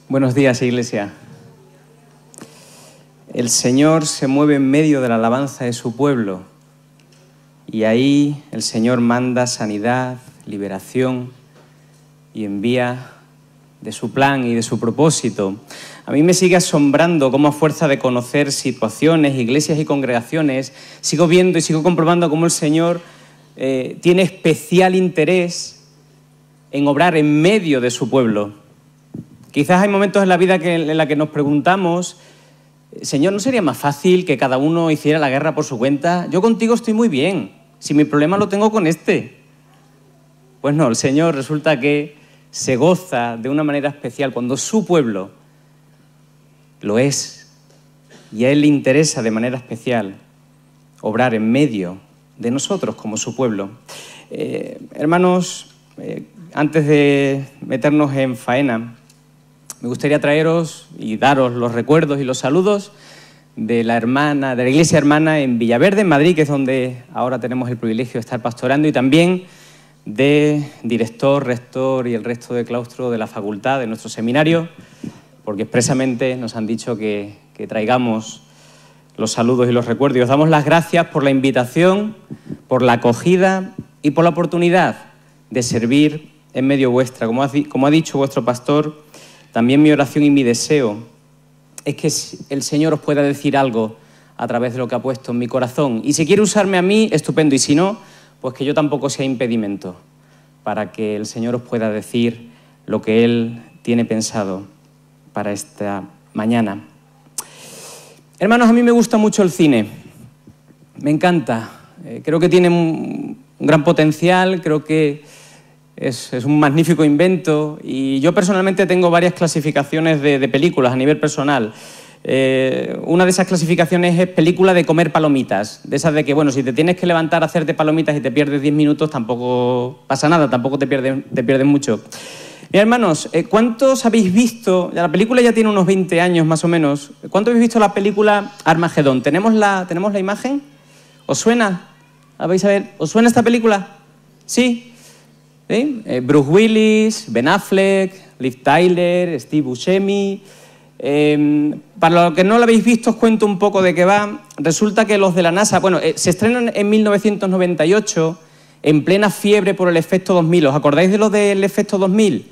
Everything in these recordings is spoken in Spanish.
Buenos días, Iglesia. El Señor se mueve en medio de la alabanza de su pueblo y ahí el Señor manda sanidad, liberación y envía de su plan y de su propósito. A mí me sigue asombrando cómo a fuerza de conocer situaciones, iglesias y congregaciones, sigo viendo y sigo comprobando cómo el Señor tiene especial interés en obrar en medio de su pueblo. Quizás hay momentos en la vida en la que nos preguntamos, Señor, ¿no sería más fácil que cada uno hiciera la guerra por su cuenta? Yo contigo estoy muy bien, si mi problema lo tengo con este. Pues no, el Señor resulta que se goza de una manera especial cuando su pueblo lo es y a Él le interesa de manera especial obrar en medio de nosotros como su pueblo. Hermanos, antes de meternos en faena, me gustaría traeros y daros los recuerdos y los saludos de la iglesia hermana en Villaverde, en Madrid, que es donde ahora tenemos el privilegio de estar pastorando, y también de director, rector y el resto del claustro de la facultad de nuestro seminario, porque expresamente nos han dicho que traigamos los saludos y los recuerdos. Y os damos las gracias por la invitación, por la acogida y por la oportunidad de servir en medio vuestra. Como ha dicho vuestro pastor, también mi oración y mi deseo es que el Señor os pueda decir algo a través de lo que ha puesto en mi corazón. Y si quiere usarme a mí, estupendo. Y si no, pues que yo tampoco sea impedimento para que el Señor os pueda decir lo que Él tiene pensado para esta mañana. Hermanos, a mí me gusta mucho el cine. Me encanta. Creo que tiene un gran potencial, creo que es un magnífico invento, y yo personalmente tengo varias clasificaciones de películas a nivel personal. Una de esas clasificaciones es película de comer palomitas, de esas de que, bueno, si te tienes que levantar a hacerte palomitas y te pierdes 10 minutos, tampoco pasa nada, tampoco te pierdes mucho. Mis hermanos, ¿cuántos habéis visto? La película ya tiene unos 20 años más o menos. ¿Cuántos habéis visto la película Armagedón? ¿Tenemos la imagen? ¿Os suena? ¿Vais a ver? ¿Os suena esta película? ¿Sí? ¿Sí? Bruce Willis, Ben Affleck, Liv Tyler, Steve Buscemi. Para los que no lo habéis visto, os cuento un poco de qué va. Resulta que los de la NASA, se estrenan en 1998, en plena fiebre por el efecto 2000. ¿Os acordáis de lo del efecto 2000?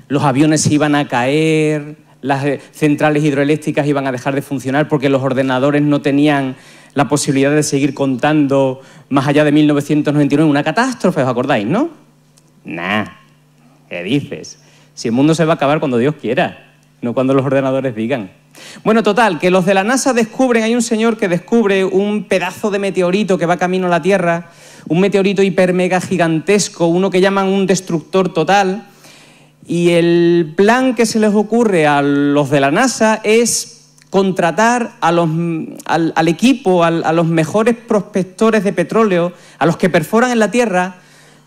Los aviones iban a caer, las centrales hidroeléctricas iban a dejar de funcionar porque los ordenadores no tenían la posibilidad de seguir contando más allá de 1999. Una catástrofe, ¿os acordáis, no? Nah, ¿qué dices? Si el mundo se va a acabar cuando Dios quiera, no cuando los ordenadores digan. Bueno, total, que los de la NASA hay un señor que descubre un pedazo de meteorito que va camino a la Tierra, un meteorito hiper mega gigantesco, uno que llaman un destructor total, y el plan que se les ocurre a los de la NASA es contratar al equipo, a los mejores prospectores de petróleo, a los que perforan en la Tierra,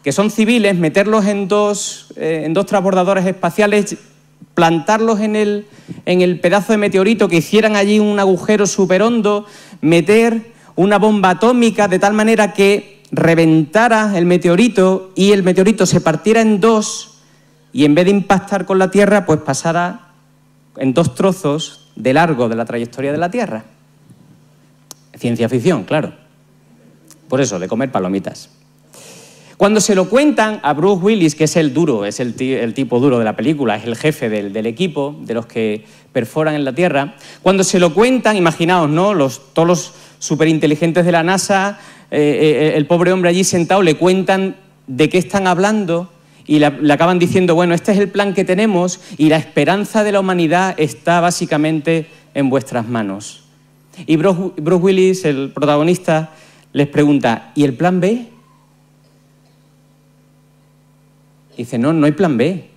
que son civiles, meterlos en dos transbordadores espaciales, plantarlos en el pedazo de meteorito, que hicieran allí un agujero súper hondo, meter una bomba atómica de tal manera que reventara el meteorito y el meteorito se partiera en dos y en vez de impactar con la Tierra, pues pasara en dos trozos de largo de la trayectoria de la Tierra. Ciencia ficción, claro. Por eso, de comer palomitas. Cuando se lo cuentan a Bruce Willis, que es el duro, es el tipo duro de la película, es el jefe del equipo, de los que perforan en la Tierra, cuando se lo cuentan, imaginaos, ¿no? Todos los superinteligentes de la NASA, el pobre hombre allí sentado, le cuentan de qué están hablando y le acaban diciendo, bueno, este es el plan que tenemos y la esperanza de la humanidad está básicamente en vuestras manos. Y Bruce Willis, el protagonista, les pregunta, ¿y el plan B? Dice, no hay plan B.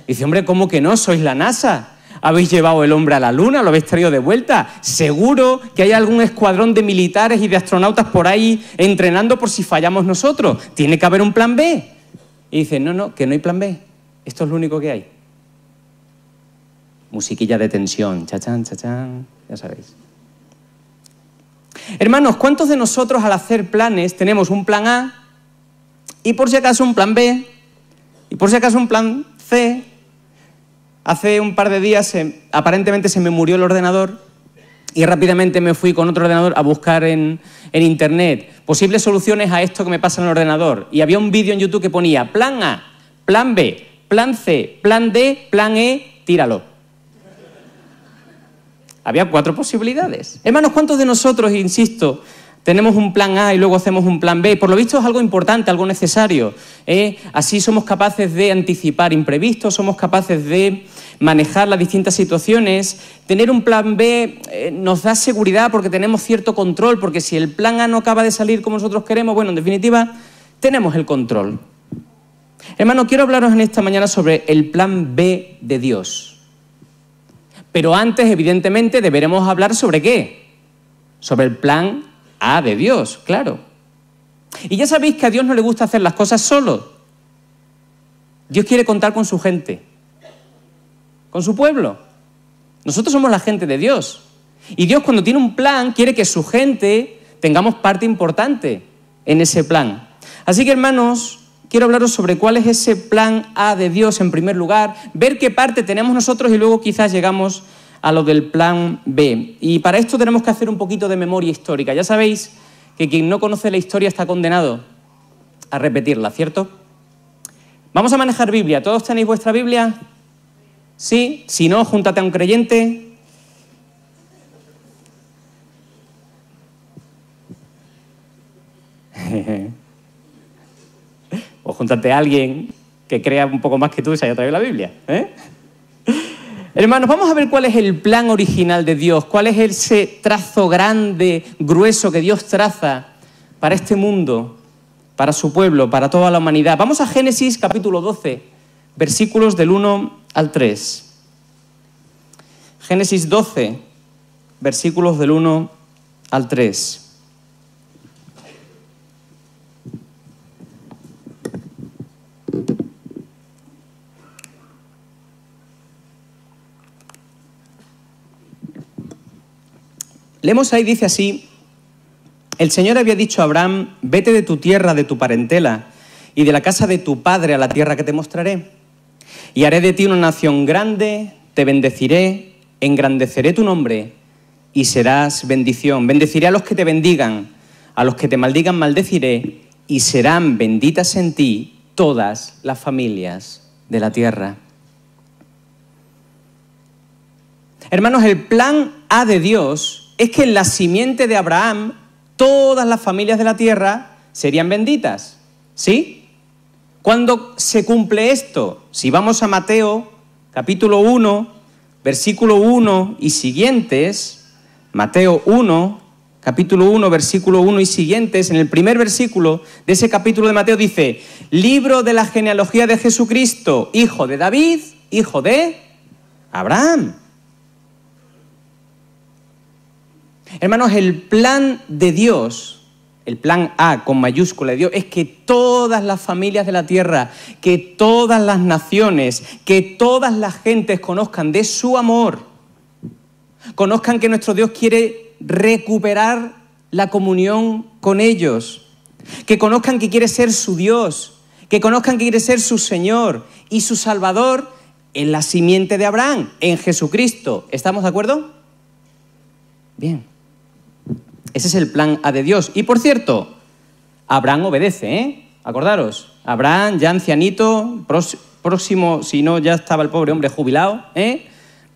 Dice, hombre, ¿cómo que no? Sois la NASA. Habéis llevado el hombre a la Luna, lo habéis traído de vuelta. Seguro que hay algún escuadrón de militares y de astronautas por ahí entrenando por si fallamos nosotros. Tiene que haber un plan B. Y dice, no, que no hay plan B. Esto es lo único que hay. Musiquilla de tensión. Chachán, chachán. Ya sabéis. Hermanos, ¿cuántos de nosotros al hacer planes tenemos un plan A y por si acaso un plan B? Y por si acaso un plan C, Hace un par de días aparentemente se me murió el ordenador y rápidamente me fui con otro ordenador a buscar en internet posibles soluciones a esto que me pasa en el ordenador. Y había un vídeo en YouTube que ponía plan A, plan B, plan C, plan D, plan E, tíralo. Había 4 posibilidades. Hermanos, ¿cuántos de nosotros, insisto, tenemos un plan A y luego hacemos un plan B? Por lo visto es algo importante, algo necesario. Así somos capaces de anticipar imprevistos, somos capaces de manejar las distintas situaciones. Tener un plan B nos da seguridad porque tenemos cierto control, porque si el plan A no acaba de salir como nosotros queremos, bueno, en definitiva, tenemos el control. Hermano, quiero hablaros en esta mañana sobre el plan B de Dios. Pero antes, evidentemente, deberemos hablar sobre ¿qué? Sobre el plan A de Dios, claro. Y ya sabéis que a Dios no le gusta hacer las cosas solo. Dios quiere contar con su gente, con su pueblo. Nosotros somos la gente de Dios. Y Dios, cuando tiene un plan, quiere que su gente tengamos parte importante en ese plan. Así que, hermanos, quiero hablaros sobre cuál es ese plan A de Dios en primer lugar, ver qué parte tenemos nosotros y luego quizás llegamos a lo del plan B. Y para esto tenemos que hacer un poquito de memoria histórica. Ya sabéis que quien no conoce la historia está condenado a repetirla, ¿cierto? Vamos a manejar Biblia. ¿Todos tenéis vuestra Biblia? ¿Sí? Si no, júntate a un creyente. O júntate a alguien que crea un poco más que tú y se haya traído la Biblia. Hermanos, vamos a ver cuál es el plan original de Dios, cuál es ese trazo grande, grueso que Dios traza para este mundo, para su pueblo, para toda la humanidad. Vamos a Génesis capítulo 12, versículos del 1 al 3. Génesis 12, versículos del 1 al 3. Leemos ahí, dice así: el Señor había dicho a Abraham, vete de tu tierra, de tu parentela, y de la casa de tu padre a la tierra que te mostraré. Y haré de ti una nación grande, te bendeciré, engrandeceré tu nombre, y serás bendición. Bendeciré a los que te bendigan, a los que te maldigan maldeciré, y serán benditas en ti todas las familias de la tierra. Hermanos, el plan A de Dios es que en la simiente de Abraham todas las familias de la tierra serían benditas. ¿Sí? ¿Cuándo se cumple esto? Si vamos a Mateo, capítulo 1, versículo 1 y siguientes, Mateo 1, capítulo 1, versículo 1 y siguientes, en el primer versículo de ese capítulo de Mateo dice: libro de la genealogía de Jesucristo, hijo de David, hijo de Abraham. Hermanos, el plan de Dios, el plan A con mayúscula de Dios, es que todas las familias de la tierra, que todas las naciones, que todas las gentes conozcan de su amor, conozcan que nuestro Dios quiere recuperar la comunión con ellos, que conozcan que quiere ser su Dios, que conozcan que quiere ser su Señor y su Salvador en la simiente de Abraham, en Jesucristo. ¿Estamos de acuerdo? Bien. Ese es el plan A de Dios. Y por cierto, Abraham obedece, Acordaros, Abraham ya ancianito, próximo, si no ya estaba el pobre hombre jubilado,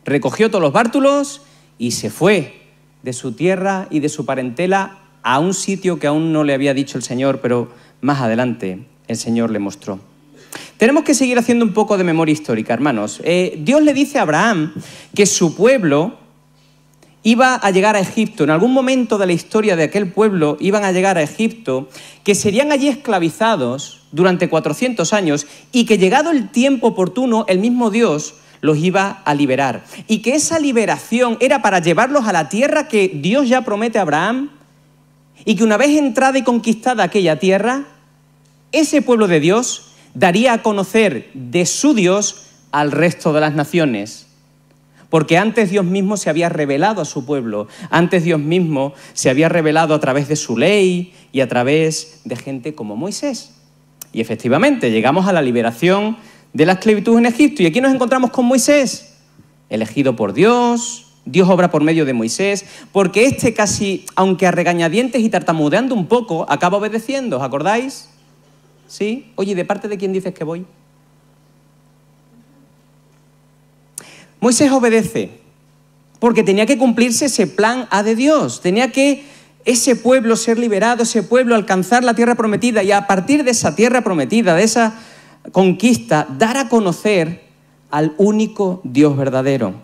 recogió todos los bártulos y se fue de su tierra y de su parentela a un sitio que aún no le había dicho el Señor, pero más adelante el Señor le mostró. Tenemos que seguir haciendo un poco de memoria histórica, hermanos. Dios le dice a Abraham que su pueblo iba a llegar a Egipto. En algún momento de la historia de aquel pueblo iban a llegar a Egipto, que serían allí esclavizados durante 400 años y que llegado el tiempo oportuno, el mismo Dios los iba a liberar. Y que esa liberación era para llevarlos a la tierra que Dios ya promete a Abraham y que una vez entrada y conquistada aquella tierra, ese pueblo de Dios daría a conocer de su Dios al resto de las naciones. Porque antes Dios mismo se había revelado a su pueblo, antes Dios mismo se había revelado a través de su ley y a través de gente como Moisés. Y efectivamente llegamos a la liberación de la esclavitud en Egipto. Y aquí nos encontramos con Moisés, elegido por Dios. Dios obra por medio de Moisés, porque este casi, aunque a regañadientes y tartamudeando un poco, acaba obedeciendo, ¿os acordáis? ¿Sí? Oye, ¿de parte de quién dices que voy? Moisés obedece, porque tenía que cumplirse ese plan A de Dios, tenía que ese pueblo ser liberado, ese pueblo alcanzar la tierra prometida y a partir de esa tierra prometida, de esa conquista, dar a conocer al único Dios verdadero.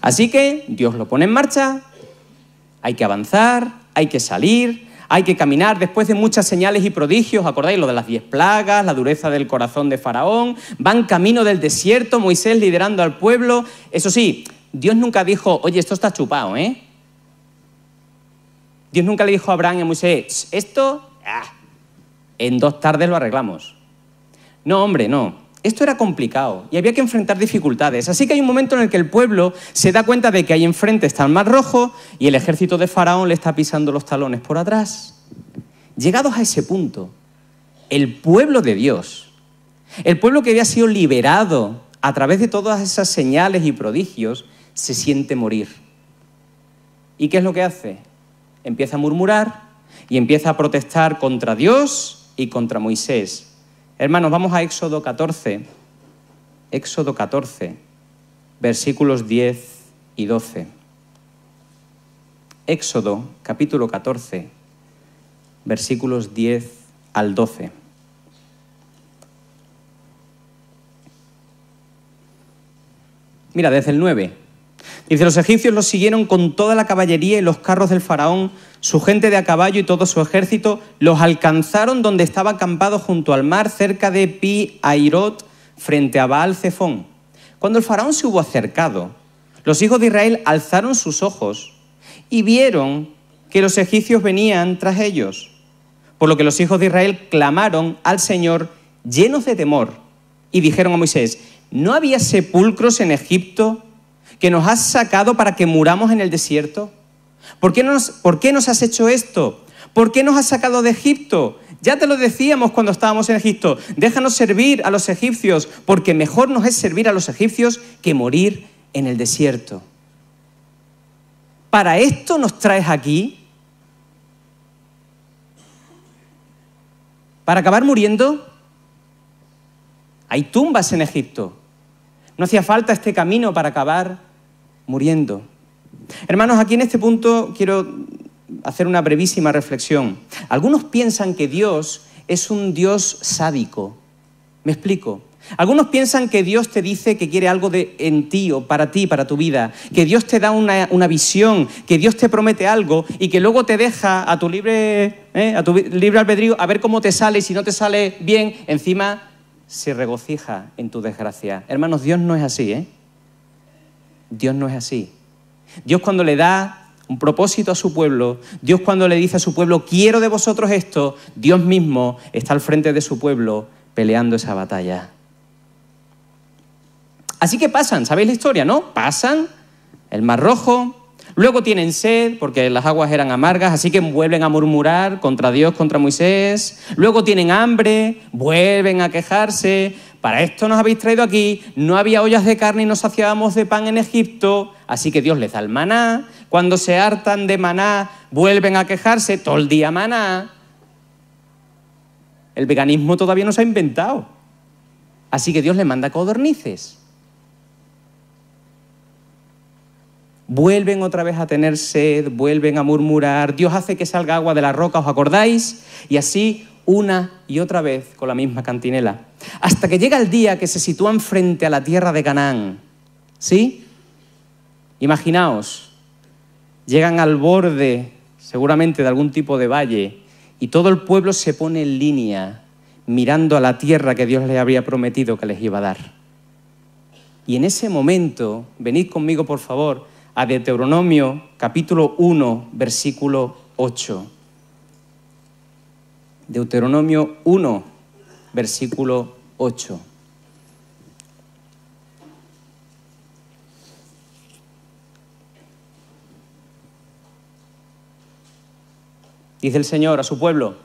Así que Dios lo pone en marcha, hay que avanzar, hay que salir, hay que caminar después de muchas señales y prodigios. ¿Acordáis lo de las 10 plagas, la dureza del corazón de Faraón? Van camino del desierto, Moisés liderando al pueblo. Eso sí, Dios nunca dijo, oye, esto está chupado, ¿eh? Dios nunca le dijo a Abraham y a Moisés, esto, en 2 tardes lo arreglamos. No, hombre, no. Esto era complicado y había que enfrentar dificultades. Así que hay un momento en el que el pueblo se da cuenta de que ahí enfrente está el Mar Rojo y el ejército de Faraón le está pisando los talones por atrás. Llegados a ese punto, el pueblo de Dios, el pueblo que había sido liberado a través de todas esas señales y prodigios, se siente morir. ¿Y qué es lo que hace? Empieza a murmurar y empieza a protestar contra Dios y contra Moisés. Hermanos, vamos a Éxodo 14, versículos 10 y 12. Éxodo, capítulo 14, versículos 10 al 12. Mira, desde el 9. Dice, los egipcios los siguieron con toda la caballería y los carros del faraón, su gente de a caballo y todo su ejército, los alcanzaron donde estaba acampado junto al mar, cerca de Pi-Hairot, frente a Baal-Zefón. Cuando el faraón se hubo acercado, los hijos de Israel alzaron sus ojos y vieron que los egipcios venían tras ellos. Por lo que los hijos de Israel clamaron al Señor llenos de temor y dijeron a Moisés, ¿no había sepulcros en Egipto que nos has sacado para que muramos en el desierto? ¿Por qué nos has hecho esto? ¿Por qué nos has sacado de Egipto? Ya te lo decíamos cuando estábamos en Egipto, déjanos servir a los egipcios, porque mejor nos es servir a los egipcios que morir en el desierto. ¿Para esto nos traes aquí? ¿Para acabar muriendo? Hay tumbas en Egipto. No hacía falta este camino para acabar muriendo. Hermanos, aquí en este punto quiero hacer una brevísima reflexión. Algunos piensan que Dios es un Dios sádico. ¿Me explico? Algunos piensan que Dios te dice que quiere algo en ti, para tu vida, que Dios te da una visión, que Dios te promete algo y que luego te deja a tu libre albedrío a ver cómo te sale y si no te sale bien, encima se regocija en tu desgracia. Hermanos, Dios no es así, ¿eh? Dios no es así. Dios cuando le da un propósito a su pueblo, Dios cuando le dice a su pueblo, quiero de vosotros esto, Dios mismo está al frente de su pueblo peleando esa batalla. Así que pasan, ¿sabéis la historia, no? Pasan el Mar Rojo, luego tienen sed porque las aguas eran amargas, así que vuelven a murmurar contra Dios, contra Moisés. Luego tienen hambre, vuelven a quejarse. Para esto nos habéis traído aquí, no había ollas de carne y nos saciábamos de pan en Egipto, así que Dios les da el maná. Cuando se hartan de maná, vuelven a quejarse, todo el día maná. El veganismo todavía no se ha inventado, así que Dios les manda codornices. Vuelven otra vez a tener sed, vuelven a murmurar, Dios hace que salga agua de la roca, ¿os acordáis? Y así una y otra vez con la misma cantinela. Hasta que llega el día que se sitúan frente a la tierra de Canaán. ¿Sí? Imaginaos, llegan al borde seguramente de algún tipo de valle y todo el pueblo se pone en línea mirando a la tierra que Dios les había prometido que les iba a dar. Y en ese momento, venid conmigo por favor, a Deuteronomio capítulo 1, versículo 8. Deuteronomio 1, versículo 8. Dice el Señor a su pueblo,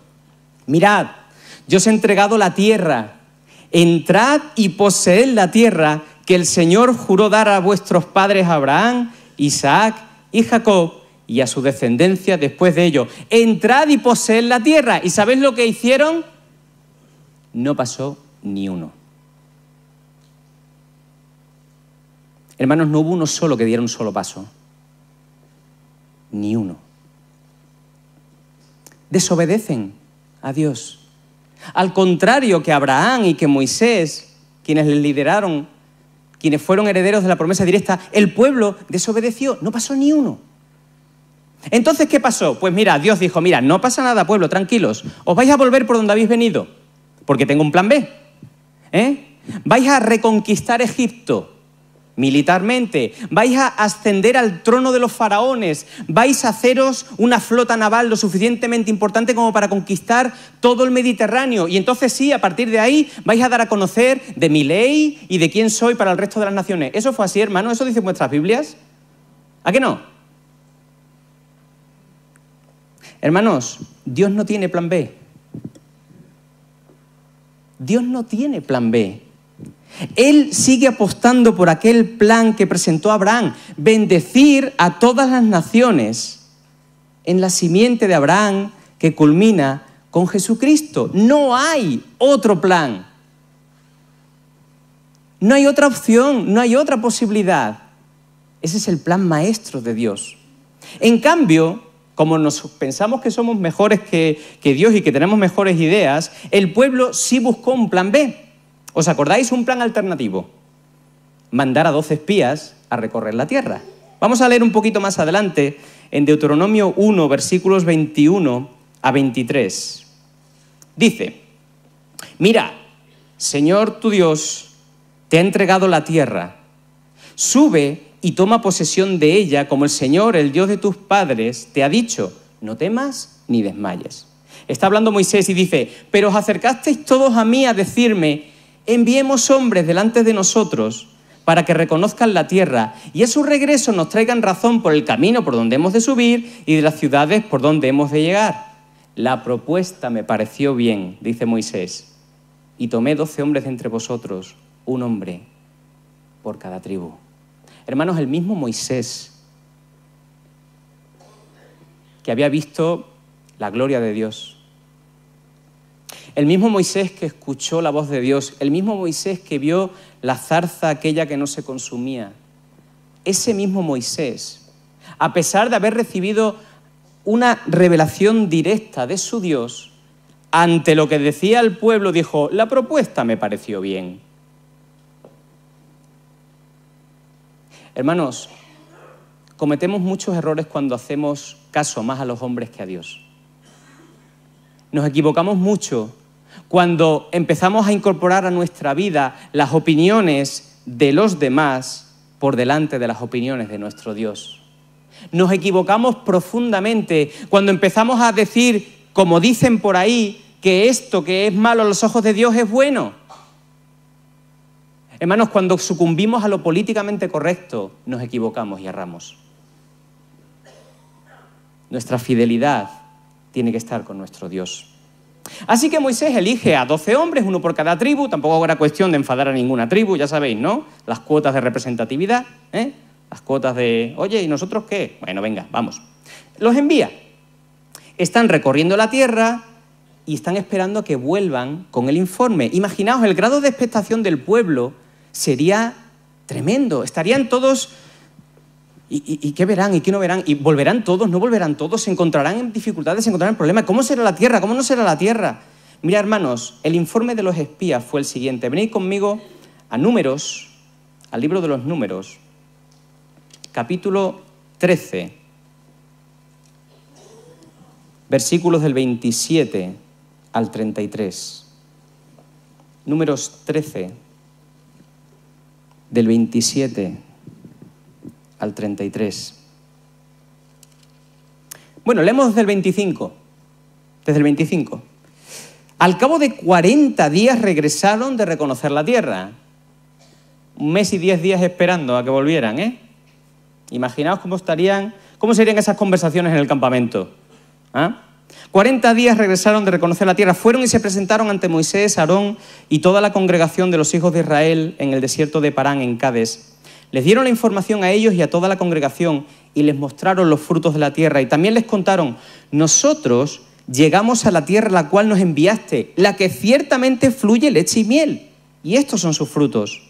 mirad, yo os he entregado la tierra entrad y poseed la tierra que el Señor juró dar a vuestros padres Abraham, Isaac y Jacob, y a su descendencia después de ello. Entrad y poseed la tierra. ¿Y sabéis lo que hicieron? No pasó ni uno. Hermanos, no hubo uno solo que diera un solo paso. Ni uno. Desobedecen a Dios. Al contrario que Abraham y que Moisés, quienes les lideraron, quienes fueron herederos de la promesa directa, el pueblo desobedeció, no pasó ni uno. Entonces, ¿qué pasó? Pues mira, Dios dijo, mira, no pasa nada, pueblo, tranquilos, os vais a volver por donde habéis venido, porque tengo un plan B. Vais a reconquistar Egipto militarmente, vais a ascender al trono de los faraones, vais a haceros una flota naval lo suficientemente importante como para conquistar todo el Mediterráneo. Y entonces sí, a partir de ahí vais a dar a conocer de mi ley y de quién soy para el resto de las naciones. ¿Eso fue así, hermano? ¿Eso dicen vuestras Biblias? ¿A qué no? Hermanos, Dios no tiene plan B. Dios no tiene plan B. Él sigue apostando por aquel plan que presentó Abraham, bendecir a todas las naciones en la simiente de Abraham que culmina con Jesucristo. No hay otro plan. No hay otra opción, no hay otra posibilidad. Ese es el plan maestro de Dios. En cambio, como nos pensamos que somos mejores que Dios y que tenemos mejores ideas, el pueblo sí buscó un plan B. ¿Os acordáis? Un plan alternativo. Mandar a 12 espías a recorrer la tierra. Vamos a leer un poquito más adelante en Deuteronomio 1, versículos 21 a 23. Dice, mira, Señor tu Dios te ha entregado la tierra. Sube y toma posesión de ella, como el Señor, el Dios de tus padres, te ha dicho. No temas ni desmayes. Está hablando Moisés y dice, pero os acercasteis todos a mí a decirme, enviemos hombres delante de nosotros para que reconozcan la tierra y a su regreso nos traigan razón por el camino por donde hemos de subir y de las ciudades por donde hemos de llegar. La propuesta me pareció bien, dice Moisés, y tomé 12 hombres de entre vosotros, un hombre por cada tribu. Hermanos, el mismo Moisés, que había visto la gloria de Dios, el mismo Moisés que escuchó la voz de Dios, el mismo Moisés que vio la zarza aquella que no se consumía, ese mismo Moisés, a pesar de haber recibido una revelación directa de su Dios, ante lo que decía el pueblo, dijo, la propuesta me pareció bien. Hermanos, cometemos muchos errores cuando hacemos caso más a los hombres que a Dios. Nos equivocamos mucho cuando empezamos a incorporar a nuestra vida las opiniones de los demás por delante de las opiniones de nuestro Dios. Nos equivocamos profundamente cuando empezamos a decir, como dicen por ahí, que esto que es malo a los ojos de Dios es bueno. Hermanos, cuando sucumbimos a lo políticamente correcto, nos equivocamos y erramos. Nuestra fidelidad tiene que estar con nuestro Dios. Así que Moisés elige a 12 hombres, uno por cada tribu. Tampoco era cuestión de enfadar a ninguna tribu, ya sabéis, ¿no? Las cuotas de representatividad, las cuotas de, oye, ¿y nosotros qué? Bueno, venga, vamos. Los envía. Están recorriendo la tierra y están esperando a que vuelvan con el informe. Imaginaos, el grado de expectación del pueblo sería tremendo. Estarían todos, ¿y qué verán? ¿Y qué no verán? ¿Y volverán todos? ¿No volverán todos? ¿Se encontrarán en dificultades? ¿Se encontrarán en problemas? ¿Cómo será la tierra? ¿Cómo no será la tierra? Mira, hermanos, el informe de los espías fue el siguiente. Venid conmigo a Números, al libro de los Números, capítulo 13, versículos del 27 al 33. Números 13, del 27 al 33. Bueno, leemos desde el 25. Desde el 25. Al cabo de 40 días regresaron de reconocer la tierra. 1 mes y 10 días esperando a que volvieran, Imaginaos cómo serían esas conversaciones en el campamento. 40 días regresaron de reconocer la tierra. Fueron y se presentaron ante Moisés, Aarón y toda la congregación de los hijos de Israel en el desierto de Parán, en Cades. Les dieron la información a ellos y a toda la congregación y les mostraron los frutos de la tierra. Y también les contaron: nosotros llegamos a la tierra a la cual nos enviaste, la que ciertamente fluye leche y miel. Y estos son sus frutos.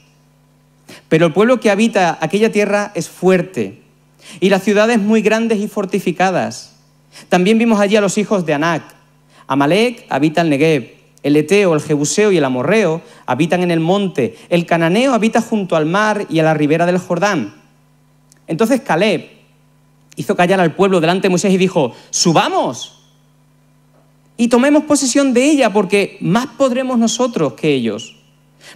Pero el pueblo que habita aquella tierra es fuerte, y las ciudades muy grandes y fortificadas. También vimos allí a los hijos de Anac. Amalec habita el Negev, el Eteo, el Jebuseo y el Amorreo habitan en el monte, el Cananeo habita junto al mar y a la ribera del Jordán. Entonces Caleb hizo callar al pueblo delante de Moisés y dijo: subamos y tomemos posesión de ella, porque más podremos nosotros que ellos.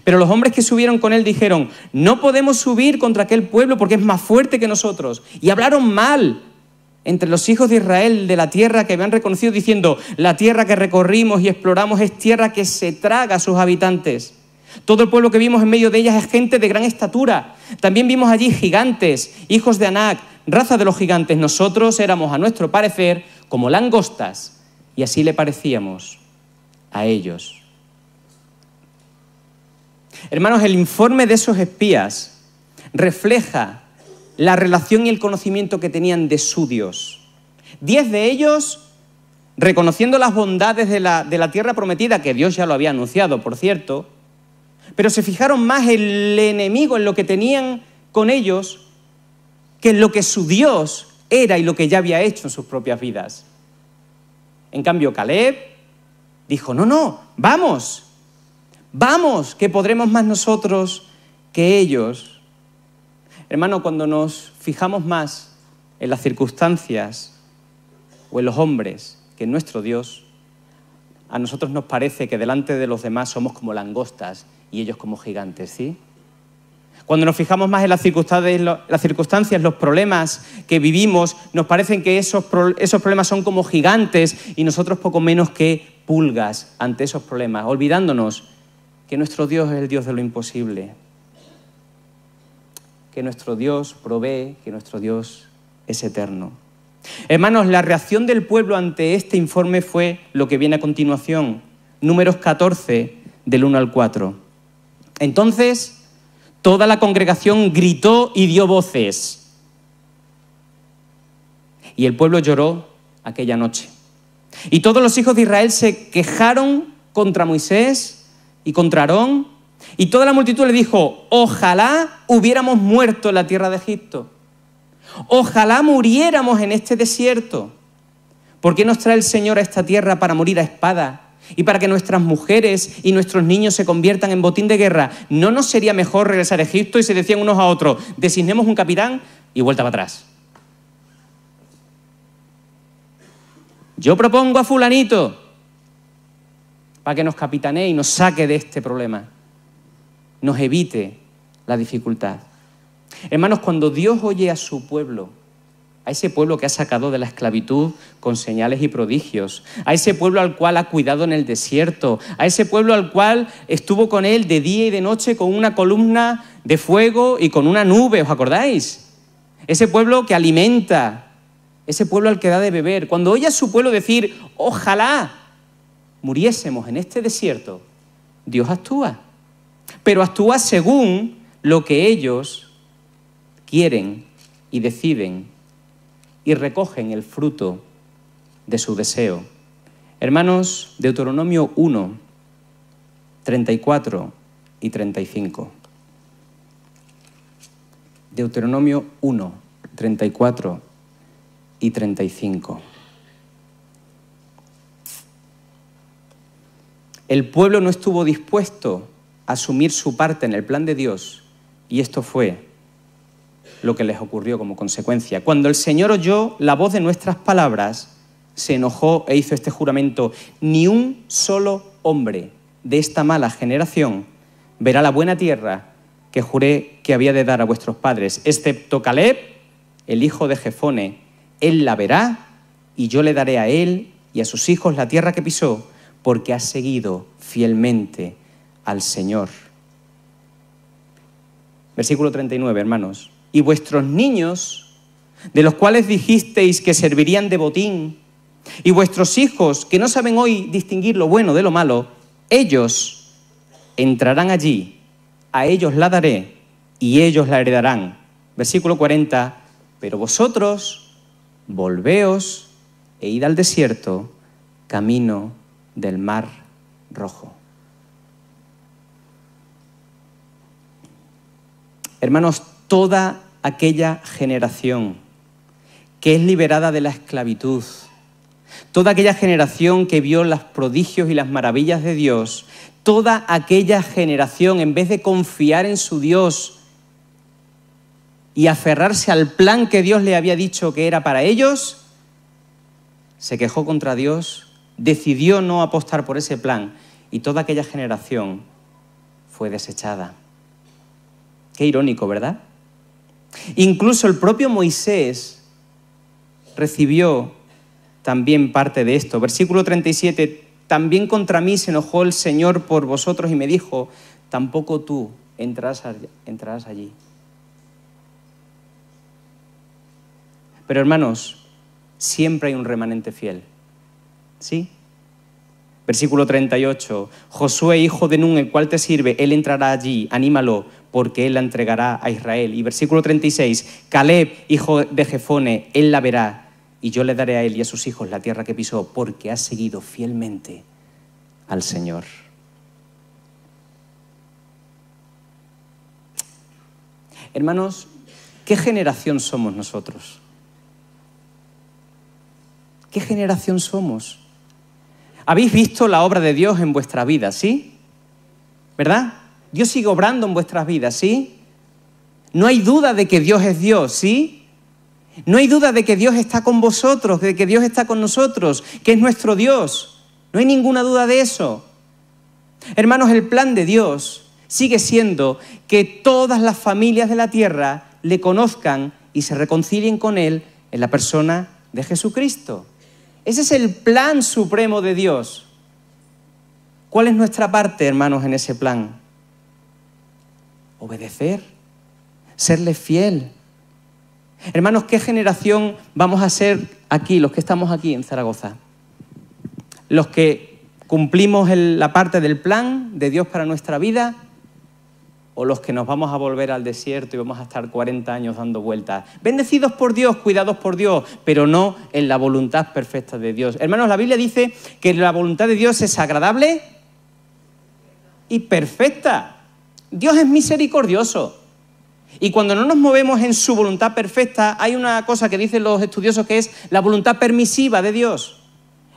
Pero los hombres que subieron con él dijeron: no podemos subir contra aquel pueblo porque es más fuerte que nosotros. Y hablaron mal entre los hijos de Israel de la tierra que habían reconocido, diciendo: la tierra que recorrimos y exploramos es tierra que se traga a sus habitantes. Todo el pueblo que vimos en medio de ellas es gente de gran estatura. También vimos allí gigantes, hijos de Anac, raza de los gigantes. Nosotros éramos, a nuestro parecer, como langostas, y así le parecíamos a ellos. Hermanos, el informe de esos espías refleja la relación y el conocimiento que tenían de su Dios. 10 de ellos, reconociendo las bondades de la tierra prometida, que Dios ya lo había anunciado, por cierto, pero se fijaron más en el enemigo, en lo que tenían con ellos, que en lo que su Dios era y lo que ya había hecho en sus propias vidas. En cambio, Caleb dijo: no, vamos, que podremos más nosotros que ellos. Hermano, cuando nos fijamos más en las circunstancias o en los hombres que en nuestro Dios, a nosotros nos parece que delante de los demás somos como langostas y ellos como gigantes, ¿sí? Cuando nos fijamos más en las circunstancias, los problemas que vivimos, nos parecen que esos problemas son como gigantes y nosotros poco menos que pulgas ante esos problemas, olvidándonos que nuestro Dios es el Dios de lo imposible, que nuestro Dios provee, que nuestro Dios es eterno. Hermanos, la reacción del pueblo ante este informe fue lo que viene a continuación. Números 14, del 1 al 4. Entonces, toda la congregación gritó y dio voces. Y el pueblo lloró aquella noche. Y todos los hijos de Israel se quejaron contra Moisés y contra Aarón. Y toda la multitud le dijo: ojalá hubiéramos muerto en la tierra de Egipto. Ojalá muriéramos en este desierto. ¿Por qué nos trae el Señor a esta tierra para morir a espada y para que nuestras mujeres y nuestros niños se conviertan en botín de guerra? ¿No nos sería mejor regresar a Egipto? Y se decían unos a otros: designemos un capitán y vuelta para atrás. Yo propongo a fulanito para que nos capitanee y nos saque de este problema, nos evite la dificultad. Hermanos, cuando Dios oye a su pueblo, a ese pueblo que ha sacado de la esclavitud con señales y prodigios, a ese pueblo al cual ha cuidado en el desierto, a ese pueblo al cual estuvo con él de día y de noche con una columna de fuego y con una nube, ¿os acordáis? Ese pueblo que alimenta, ese pueblo al que da de beber. Cuando oye a su pueblo decir: ojalá muriésemos en este desierto, Dios actúa. Pero actúa según lo que ellos quieren y deciden y recogen el fruto de su deseo. Hermanos, Deuteronomio 1, 34 y 35. Deuteronomio 1, 34 y 35. El pueblo no estuvo dispuesto a asumir su parte en el plan de Dios y esto fue lo que les ocurrió como consecuencia. Cuando el Señor oyó la voz de nuestras palabras, se enojó e hizo este juramento: ni un solo hombre de esta mala generación verá la buena tierra que juré que había de dar a vuestros padres, excepto Caleb, el hijo de Jefone. Él la verá y yo le daré a él y a sus hijos la tierra que pisó, porque ha seguido fielmente al Señor. Versículo 39, hermanos. Y vuestros niños, de los cuales dijisteis que servirían de botín, Y vuestros hijos, que no saben hoy distinguir lo bueno de lo malo, ellos entrarán allí, a ellos la daré y ellos la heredarán. Versículo 40, pero vosotros volveos e id al desierto, camino del Mar Rojo. Hermanos, toda aquella generación que es liberada de la esclavitud, toda aquella generación que vio los prodigios y las maravillas de Dios, toda aquella generación, en vez de confiar en su Dios y aferrarse al plan que Dios le había dicho que era para ellos, se quejó contra Dios, decidió no apostar por ese plan y toda aquella generación fue desechada. Qué irónico, ¿verdad? Incluso el propio Moisés recibió también parte de esto. Versículo 37, también contra mí se enojó el Señor por vosotros y me dijo, tampoco tú entrarás allí. Pero hermanos, siempre hay un remanente fiel, ¿sí? Versículo 38, Josué, hijo de Nun, el cual te sirve, él entrará allí, anímalo, porque él la entregará a Israel. Y versículo 36, Caleb, hijo de Jefone, él la verá, y yo le daré a él y a sus hijos la tierra que pisó, porque ha seguido fielmente al Señor. Hermanos, ¿qué generación somos nosotros? ¿Qué generación somos? Habéis visto la obra de Dios en vuestra vida, ¿sí? ¿Verdad? Dios sigue obrando en vuestras vidas, ¿sí? No hay duda de que Dios es Dios, ¿sí? No hay duda de que Dios está con vosotros, de que Dios está con nosotros, que es nuestro Dios. No hay ninguna duda de eso. Hermanos, el plan de Dios sigue siendo que todas las familias de la tierra le conozcan y se reconcilien con Él en la persona de Jesucristo. Ese es el plan supremo de Dios. ¿Cuál es nuestra parte, hermanos, en ese plan? Obedecer, serle fiel. Hermanos, ¿qué generación vamos a ser aquí, los que estamos aquí en Zaragoza? ¿Los que cumplimos la parte del plan de Dios para nuestra vida? ¿O los que nos vamos a volver al desierto y vamos a estar 40 años dando vueltas? Bendecidos por Dios, cuidados por Dios, pero no en la voluntad perfecta de Dios. Hermanos, la Biblia dice que la voluntad de Dios es agradable y perfecta. Dios es misericordioso. Y cuando no nos movemos en su voluntad perfecta, hay una cosa que dicen los estudiosos que es la voluntad permisiva de Dios.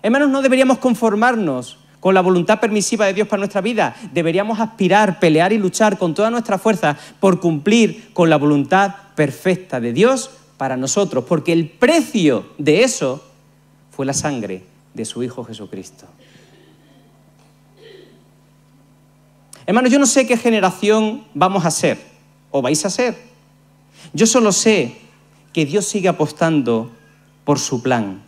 Hermanos, no deberíamos conformarnos con la voluntad permisiva de Dios para nuestra vida. Deberíamos aspirar, pelear y luchar con toda nuestra fuerza por cumplir con la voluntad perfecta de Dios para nosotros, porque el precio de eso fue la sangre de su Hijo Jesucristo. Hermanos, yo no sé qué generación vamos a ser o vais a ser. Yo solo sé que Dios sigue apostando por su plan.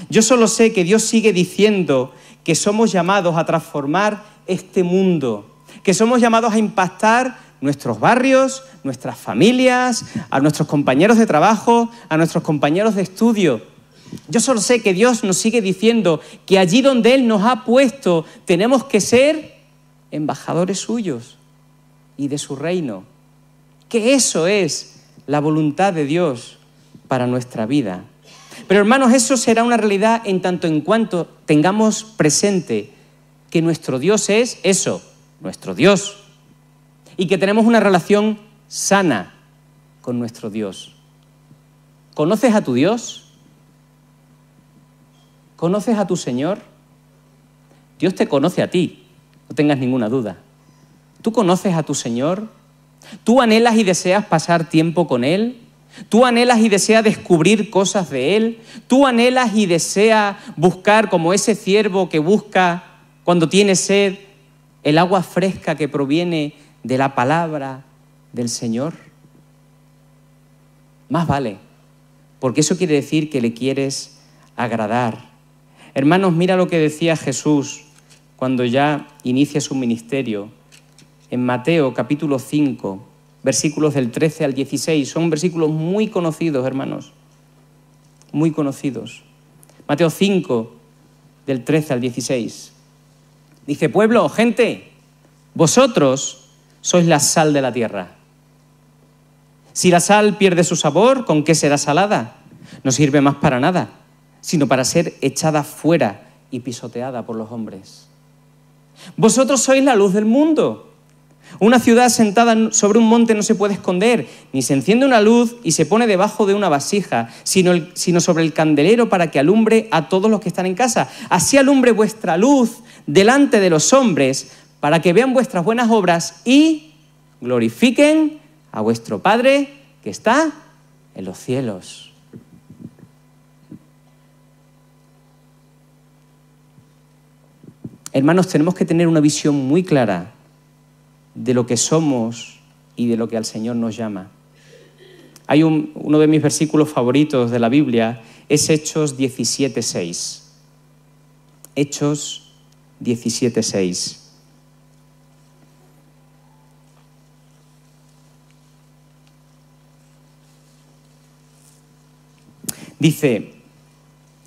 Yo solo sé que Dios sigue diciendo que somos llamados a transformar este mundo, que somos llamados a impactar nuestros barrios, nuestras familias, a nuestros compañeros de trabajo, a nuestros compañeros de estudio. Yo solo sé que Dios nos sigue diciendo que allí donde Él nos ha puesto tenemos que ser embajadores suyos y de su reino. Que eso es la voluntad de Dios para nuestra vida. Pero hermanos, eso será una realidad en tanto en cuanto tengamos presente que nuestro Dios es eso, nuestro Dios, y que tenemos una relación sana con nuestro Dios. ¿Conoces a tu Dios? ¿Conoces a tu Señor? Dios te conoce a ti, no tengas ninguna duda. ¿Tú conoces a tu Señor? ¿Tú anhelas y deseas pasar tiempo con Él? ¿Tú anhelas y deseas descubrir cosas de Él? ¿Tú anhelas y deseas buscar, como ese ciervo que busca cuando tiene sed, el agua fresca que proviene de la palabra del Señor? Más vale, porque eso quiere decir que le quieres agradar. Hermanos, mira lo que decía Jesús cuando ya inicia su ministerio. En Mateo capítulo 5, versículos del 13 al 16. Son versículos muy conocidos, hermanos. Muy conocidos. Mateo 5, del 13 al 16. Dice: pueblo, gente, vosotros sois la sal de la tierra. Si la sal pierde su sabor, ¿con qué será salada? No sirve más para nada, sino para ser echada fuera y pisoteada por los hombres. Vosotros sois la luz del mundo. Una ciudad sentada sobre un monte no se puede esconder, ni se enciende una luz y se pone debajo de una vasija, sino sobre el candelero para que alumbre a todos los que están en casa. Así alumbre vuestra luz delante de los hombres, para que vean vuestras buenas obras y glorifiquen a vuestro Padre que está en los cielos. Hermanos, tenemos que tener una visión muy clara de lo que somos y de lo que al Señor nos llama. Hay uno de mis versículos favoritos de la Biblia, es Hechos 17:6. Hechos 17:6. Dice,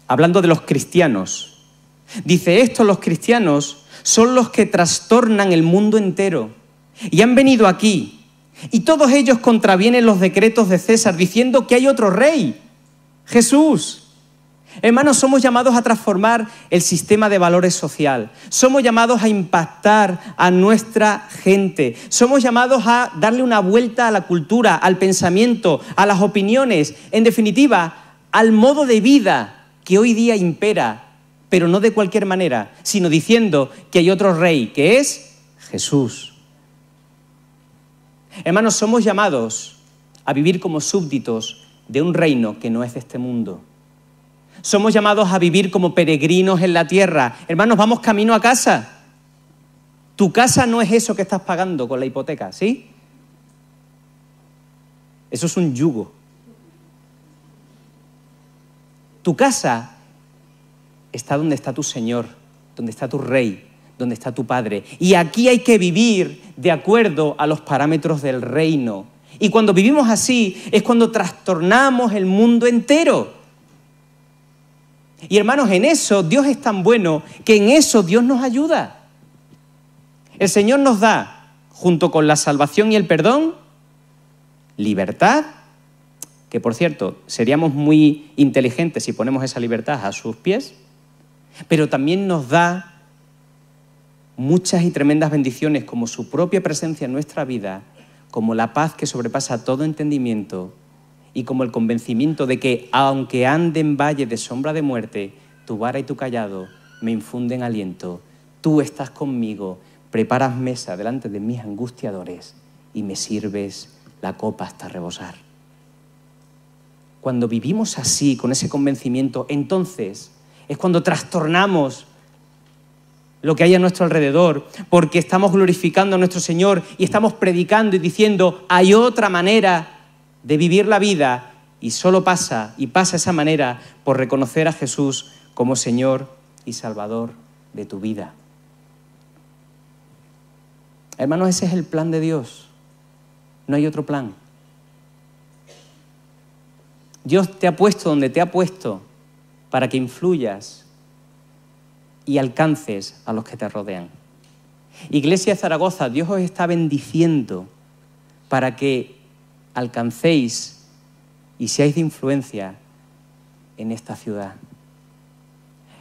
hablando de los cristianos, dice: estos, los cristianos, son los que trastornan el mundo entero y han venido aquí, y todos ellos contravienen los decretos de César, diciendo que hay otro rey, Jesús. Hermanos, somos llamados a transformar el sistema de valores social. Somos llamados a impactar a nuestra gente. Somos llamados a darle una vuelta a la cultura, al pensamiento, a las opiniones. En definitiva, al modo de vida que hoy día impera, pero no de cualquier manera, sino diciendo que hay otro rey, que es Jesús. Hermanos, somos llamados a vivir como súbditos de un reino que no es de este mundo. Somos llamados a vivir como peregrinos en la tierra. Hermanos, vamos camino a casa. Tu casa no es eso que estás pagando con la hipoteca, ¿sí? Eso es un yugo. Tu casa está donde está tu Señor, donde está tu Rey, donde está tu Padre. Y aquí hay que vivir de acuerdo a los parámetros del reino. Y cuando vivimos así es cuando trastornamos el mundo entero. Y hermanos, en eso Dios es tan bueno que en eso Dios nos ayuda. El Señor nos da, junto con la salvación y el perdón, libertad, que por cierto, seríamos muy inteligentes si ponemos esa libertad a sus pies, pero también nos da muchas y tremendas bendiciones, como su propia presencia en nuestra vida, como la paz que sobrepasa todo entendimiento y como el convencimiento de que, aunque ande en valle de sombra de muerte, tu vara y tu cayado me infunden aliento. Tú estás conmigo, preparas mesa delante de mis angustiadores y me sirves la copa hasta rebosar. Cuando vivimos así, con ese convencimiento, entonces es cuando trastornamos lo que hay a nuestro alrededor, porque estamos glorificando a nuestro Señor y estamos predicando y diciendo: hay otra manera de vivir la vida, y solo pasa esa manera por reconocer a Jesús como Señor y Salvador de tu vida. Hermanos, ese es el plan de Dios. No hay otro plan. Dios te ha puesto donde te ha puesto para que influyas y alcances a los que te rodean. Iglesia de Zaragoza, Dios os está bendiciendo para que alcancéis y seáis de influencia en esta ciudad.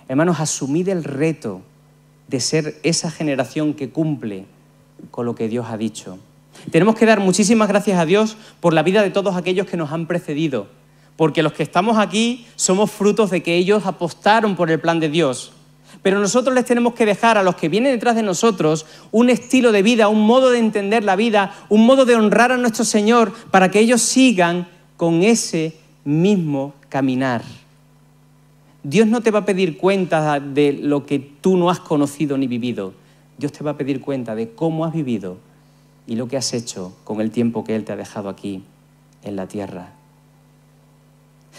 Hermanos, asumid el reto de ser esa generación que cumple con lo que Dios ha dicho. Tenemos que dar muchísimas gracias a Dios por la vida de todos aquellos que nos han precedido, porque los que estamos aquí somos frutos de que ellos apostaron por el plan de Dios. Pero nosotros les tenemos que dejar a los que vienen detrás de nosotros un estilo de vida, un modo de entender la vida, un modo de honrar a nuestro Señor, para que ellos sigan con ese mismo caminar. Dios no te va a pedir cuenta de lo que tú no has conocido ni vivido. Dios te va a pedir cuenta de cómo has vivido y lo que has hecho con el tiempo que Él te ha dejado aquí en la tierra.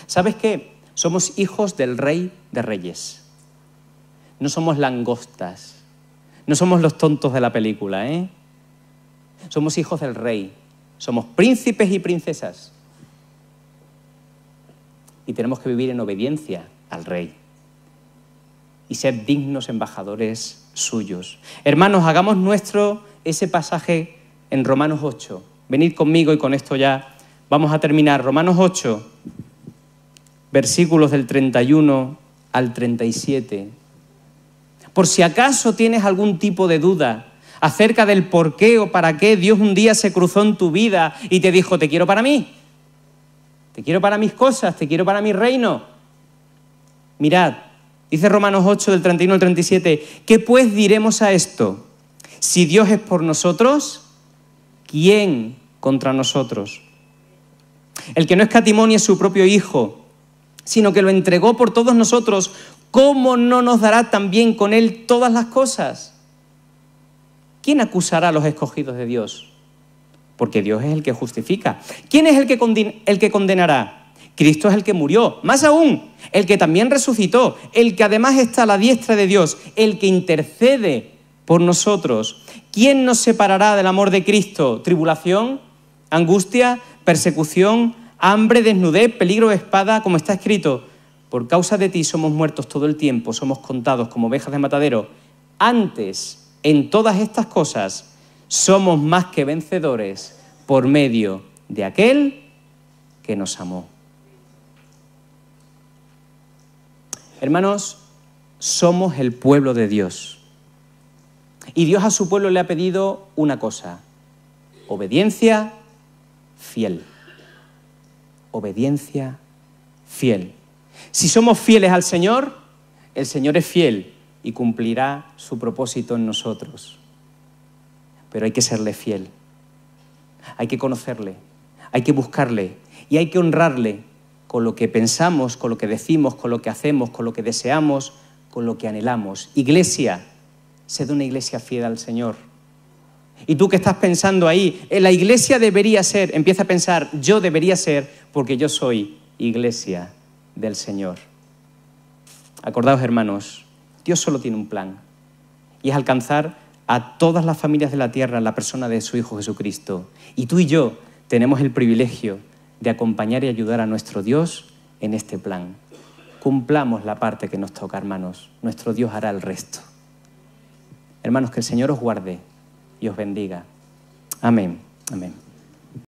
¿Sabes qué? Somos hijos del Rey de Reyes. No somos langostas, no somos los tontos de la película, ¿eh? Somos hijos del Rey, somos príncipes y princesas. Y tenemos que vivir en obediencia al Rey. y sed dignos embajadores suyos. Hermanos, hagamos nuestro ese pasaje en Romanos 8. Venid conmigo y con esto ya vamos a terminar. Romanos 8, versículos del 31 al 37. Por si acaso tienes algún tipo de duda acerca del por qué o para qué Dios un día se cruzó en tu vida y te dijo, te quiero para mí, te quiero para mis cosas, te quiero para mi reino. Mirad, dice Romanos 8, del 31 al 37, ¿qué pues diremos a esto? Si Dios es por nosotros, ¿quién contra nosotros? El que no escatimó ni a su propio Hijo, sino que lo entregó por todos nosotros, ¿cómo no nos dará también con Él todas las cosas? ¿Quién acusará a los escogidos de Dios? Porque Dios es el que justifica. ¿Quién es el que condenará? Cristo es el que murió. Más aún, el que también resucitó, el que además está a la diestra de Dios, el que intercede por nosotros. ¿Quién nos separará del amor de Cristo? ¿Tribulación? ¿Angustia? ¿Persecución? ¿Hambre? ¿Desnudez? ¿Peligro de espada? Como está escrito, por causa de ti somos muertos todo el tiempo, somos contados como ovejas de matadero. Antes, en todas estas cosas, somos más que vencedores por medio de aquel que nos amó. Hermanos, somos el pueblo de Dios. Y Dios a su pueblo le ha pedido una cosa: obediencia fiel. Obediencia fiel. Si somos fieles al Señor, el Señor es fiel y cumplirá su propósito en nosotros. Pero hay que serle fiel. Hay que conocerle, hay que buscarle y hay que honrarle con lo que pensamos, con lo que decimos, con lo que hacemos, con lo que deseamos, con lo que anhelamos. Iglesia, sed una iglesia fiel al Señor. Y tú que estás pensando ahí, la iglesia debería ser, empieza a pensar, yo debería ser, porque yo soy iglesia del Señor. Acordaos, hermanos, Dios solo tiene un plan, y es alcanzar a todas las familias de la tierra en la persona de su Hijo Jesucristo. Y tú y yo tenemos el privilegio de acompañar y ayudar a nuestro Dios en este plan. Cumplamos la parte que nos toca, hermanos. Nuestro Dios hará el resto. Hermanos, que el Señor os guarde y os bendiga. Amén. Amén.